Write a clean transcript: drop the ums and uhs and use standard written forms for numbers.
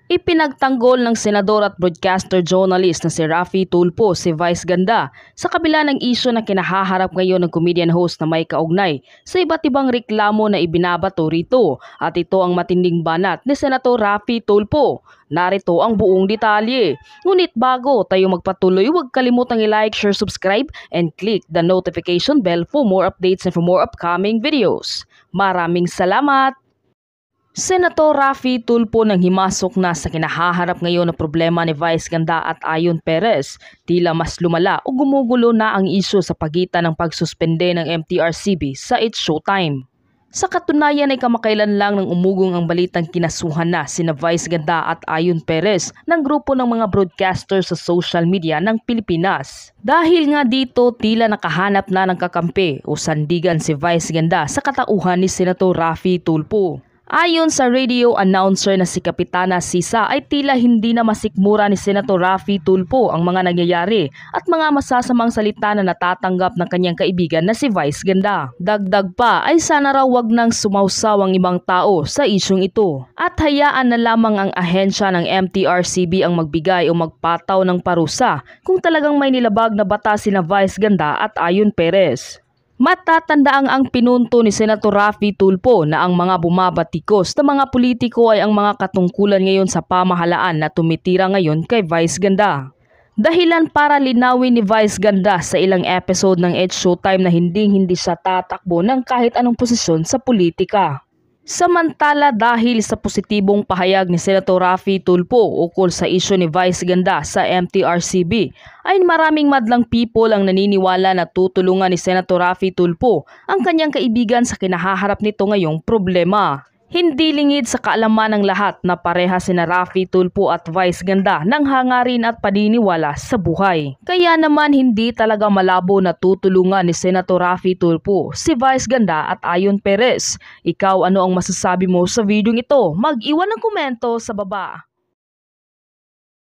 Ipinagtanggol ng senador at broadcaster journalist na si Raffy Tulfo si Vice Ganda sa kabila ng isyu na kinahaharap ngayon ng comedian host na may kaugnay sa iba't ibang reklamo na ibinabato rito, at ito ang matinding banat ni Senator Raffy Tulfo. Narito ang buong detalye. Ngunit bago tayo magpatuloy, huwag kalimutang i-like, share, subscribe, and click the notification bell for more updates and for more upcoming videos. Maraming salamat! Senator Raffy Tulfo nang himasok na sa kinahaharap ngayon na problema ni Vice Ganda at Ayon Perez. Tila mas lumala o gumugulo na ang isyu sa pagitan ng pagsuspende ng MTRCB sa It's Showtime. Sa katunayan ay kamakailan lang nang umugong ang balitang kinasuhan na sina Vice Ganda at Ayon Perez ng grupo ng mga broadcasters sa social media ng Pilipinas. Dahil nga dito tila nakahanap na ng kakampi o sandigan si Vice Ganda sa katauhan ni Senator Raffy Tulfo. Ayon sa radio announcer na si Kapitana Sisa ay tila hindi na masikmura ni Senator Raffy Tulfo ang mga nangyayari at mga masasamang salita na natatanggap ng kanyang kaibigan na si Vice Ganda. Dagdag pa ay sana raw wag nang sumawsaw ang ibang tao sa isyong ito at hayaan na lamang ang ahensya ng MTRCB ang magbigay o magpataw ng parusa kung talagang may nilabag na batas sina Vice Ganda at Ayon Perez. Matatandaang ang pinunto ni Senator Raffy Tulfo na ang mga bumabatikos na mga politiko ay ang mga katungkulan ngayon sa pamahalaan na tumitira ngayon kay Vice Ganda. Dahilan para linawin ni Vice Ganda sa ilang episode ng It's Showtime na hindi siya tatakbo ng kahit anong posisyon sa politika. Samantala dahil sa positibong pahayag ni Senator Raffy Tulfo ukol sa isyu ni Vice Ganda sa MTRCB ay maraming madlang people ang naniniwala na tutulungan ni Senator Raffy Tulfo ang kanyang kaibigan sa kinahaharap nito ngayong problema. Hindi lingid sa kaalaman ng lahat na pareha sina Raffy Tulfo at Vice Ganda ng hangarin at paniniwala sa buhay. Kaya naman hindi talaga malabo na tutulungan ni Senator Raffy Tulfo si Vice Ganda at Ayon Perez. Ikaw ano ang masasabi mo sa video ito? Mag-iwan ng komento sa baba.